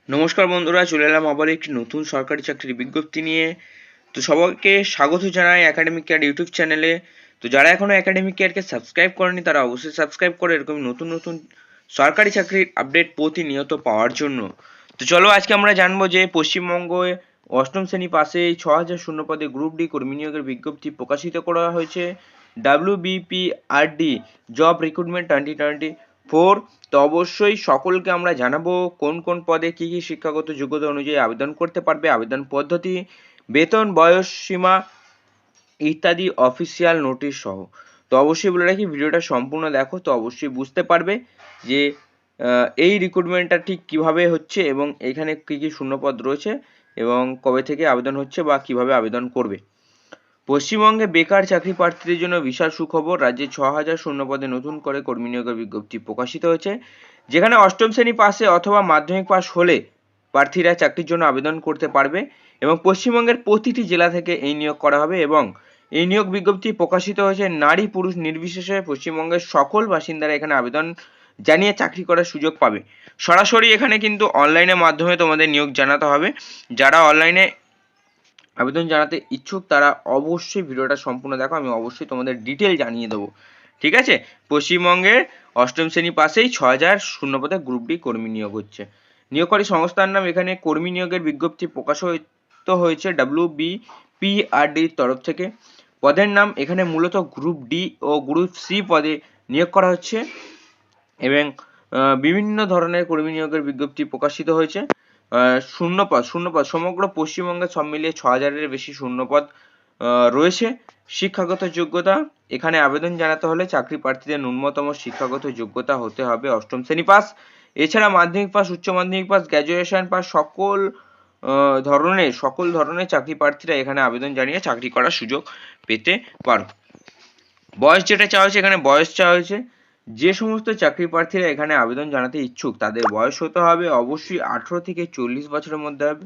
নমস্কার বন্ধুরা, চলে এলাম আবার একটি নতুন সরকারি চাকরির বিজ্ঞপ্তি নিয়ে। তো সবাইকে স্বাগত জানাই একাডেমিক কেয়ার ইউটিউব চ্যানেলে। তো যারা এখনো একাডেমিক কেয়ারকে সাবস্ক্রাইব করেনি তারা অবশ্যই সাবস্ক্রাইব করে এরকম নতুন নতুন সরকারি চাকরির আপডেট প্রতিনিয়ত পাওয়ার জন্য। তো চলো আজকে আমরা জানবো যে পশ্চিমবঙ্গে অষ্টম শ্রেণী পাশে 6000 শূন্য পদে গ্রুপ ডি কর্মী নিয়োগের বিজ্ঞপ্তি প্রকাশিত করা হয়েছে। WBPRD job recruitment 2024। তো অবশ্যই সকলকে আমরা জানাবো কোন কোন পদে কি কি শিক্ষাগত যোগ্যতা অনুযায়ী আবেদন করতে পারবে, আবেদন পদ্ধতি, বেতন, বয়স সীমা ইত্যাদি অফিসিয়াল নোটিশ সহ। তো অবশ্যই বলে রাখি, ভিডিওটা সম্পূর্ণ দেখো, তো অবশ্যই বুঝতে পারবে যে এই রিক্রুটমেন্টটা ঠিক কিভাবে হচ্ছে এবং এখানে কি কি শূন্যপদ রয়েছে এবং কবে থেকে আবেদন হচ্ছে বা কিভাবে আবেদন করবে। পশ্চিমবঙ্গে বেকার চাকরি প্রার্থীদের জন্য বিশাল সুখবর। রাজ্যে 6000 শূন্য পদে নতুন করে কর্মী নিয়োগের বিজ্ঞপ্তি প্রকাশিত হয়েছে, যেখানে অষ্টম শ্রেণী পাশে অথবা মাধ্যমিক পাস হলে প্রার্থীরা চাকরির জন্য আবেদন করতে পারবে এবং পশ্চিমবঙ্গের প্রতিটি জেলা থেকে এই নিয়োগ করা হবে এবং এই নিয়োগ বিজ্ঞপ্তি প্রকাশিত হয়েছে নারী পুরুষ নির্বিশেষে পশ্চিমবঙ্গের সকল বাসিন্দারা এখানে আবেদন জানিয়ে চাকরি করার সুযোগ পাবে। সরাসরি এখানে কিন্তু অনলাইনের মাধ্যমে তোমাদের নিয়োগ জানাতে হবে। যারা অনলাইনে আবেদন জানাতে ইচ্ছুক তারা অবশ্যই ভিডিওটা সম্পূর্ণ দেখো, আমি অবশ্যই তোমাদের ডিটেল জানিয়ে দেবো। ঠিক আছে, পশ্চিমবঙ্গের অষ্টম শ্রেণী পাশেই 6000 শূন্যপদে গ্রুপ ডি কর্মী নিয়োগ হচ্ছে। নিয়োগকারী সংস্থার নাম, এখানে কর্মী নিয়োগের বিজ্ঞপ্তি প্রকাশিত হয়েছে WBPRDর তরফ থেকে। পদের নাম, এখানে মূলত গ্রুপ ডি ও গ্রুপ সি পদে নিয়োগ করা হচ্ছে এবং বিভিন্ন ধরনের কর্মী নিয়োগের বিজ্ঞপ্তি প্রকাশিত হয়েছে। শূন্যপদ সমগ্র পশ্চিমবঙ্গে সব মিলিয়ে 6000-এর বেশি শূন্যপদ রয়েছে। শিক্ষাগত যোগ্যতা, এখানে আবেদন জানাতে হলে চাকরি প্রার্থীদের ন্যূনতম শিক্ষাগত যোগ্যতা হতে হবে অষ্টম শ্রেণী পাস। এছাড়া মাধ্যমিক পাস, উচ্চ মাধ্যমিক পাস, গ্র্যাজুয়েশন পাস সকল ধরনের চাকরি প্রার্থীরা এখানে আবেদন জানিয়ে চাকরি করার সুযোগ পেতে পারো। বয়স যেটা চাওয়া হয়েছে, এখানে বয়স চাওয়া হয়েছে যে সমস্ত চাকরি প্রার্থীরা এখানে আবেদন জানাতে ইচ্ছুক তাদের বয়স হতে হবে অবশ্যই 18 থেকে 40 বছরের মধ্যে হবে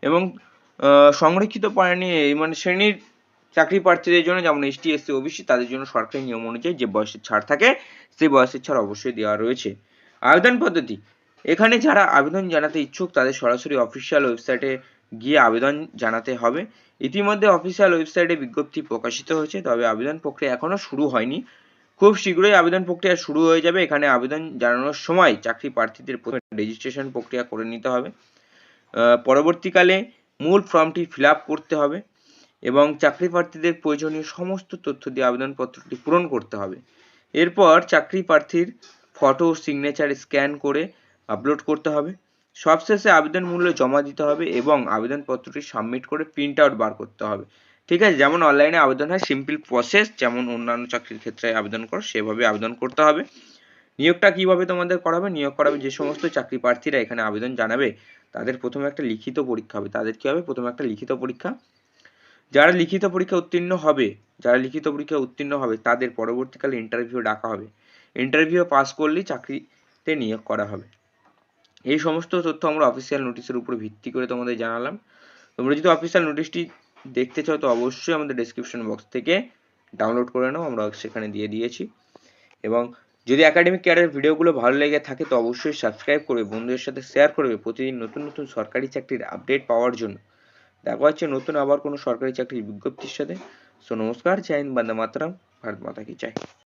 এবং সংরক্ষিত প্রাণী মানে শ্রেণীর চাকরি প্রার্থীদের জন্য, যেমন ST SC OBC, তাদের জন্য সরকারি নিয়ম অনুযায়ী যে বয়সের ছাড় থাকে সেই বয়সের ছাড় অবশ্যই দেওয়া রয়েছে। আবেদন পদ্ধতি, এখানে যারা আবেদন জানাতে ইচ্ছুক তাদের সরাসরি অফিসিয়াল ওয়েবসাইটে গিয়ে আবেদন জানাতে হবে। ইতিমধ্যে অফিসিয়াল ওয়েবসাইটে বিজ্ঞপ্তি প্রকাশিত হয়েছে, তবে আবেদন প্রক্রিয়া এখনো শুরু হয়নি। খুব শীঘ্রই আবেদন প্রক্রিয়া শুরু হয়ে যাবে। এখানে আবেদন জানানোর সময় চাকরি প্রার্থীদের প্রথমে রেজিস্ট্রেশন প্রক্রিয়া করে নিতে হবে। পরবর্তীকালে মূল ফর্মটি ফিল আপ করতে হবে এবং চাকরি প্রার্থীদের প্রয়োজনীয় সমস্ত তথ্য দিয়ে আবেদনপত্রটি পূরণ করতে হবে। এরপর চাকরি প্রার্থীর ফটো সিগনেচার স্ক্যান করে আপলোড করতে হবে। সবশেষে আবেদন মূল্য জমা দিতে হবে এবং আবেদনপত্রটি সাবমিট করে প্রিন্ট আউট বার করতে হবে। ঠিক আছে, যেমন অনলাইনে আবেদন হয় সিম্পল প্রসেস, যেমন অন্যান্য চাকরির ক্ষেত্রে আবেদন করো সেভাবে আবেদন করতে হবে। নিয়োগটা কিভাবে তোমাদের করা হবে, নিয়োগ করা হবে যে সমস্ত চাকরি প্রার্থীরা এখানে আবেদন জানাবে তাদের প্রথমে একটা লিখিত পরীক্ষা হবে। তাদের কি হবে, প্রথমে একটা লিখিত পরীক্ষা। যারা লিখিত পরীক্ষা উত্তীর্ণ হবে তাদের পরবর্তীকালে ইন্টারভিউ ডাকা হবে। ইন্টারভিউ পাস করলেই চাকরিতে নিয়োগ করা হবে। এই সমস্ত তথ্য আমরা অফিসিয়াল নোটিশের উপর ভিত্তি করে তোমাদের জানালাম। তোমরা যদি অফিসিয়াল নোটিশটি দেখতে চাও তো অবশ্যই আমাদের ডেসক্রিপশন বক্স থেকে ডাউনলোড করে নাও, আমরা সেখানে দিয়ে দিয়েছি। এবং যদি একাডেমিক কেয়ারের ভিডিওগুলো ভালো লেগে থাকে তো অবশ্যই সাবস্ক্রাইব করবে, বন্ধুদের সাথে শেয়ার করবে প্রতিদিন নতুন নতুন সরকারি চাকরির আপডেট পাওয়ার জন্য। দেখা হচ্ছে নতুন আবার কোনো সরকারি চাকরির বিজ্ঞপ্তির সাথে। সো নমস্কার, জয় হিন্দ, বন্দে মাতরম, ভারত মাতা কি জয়।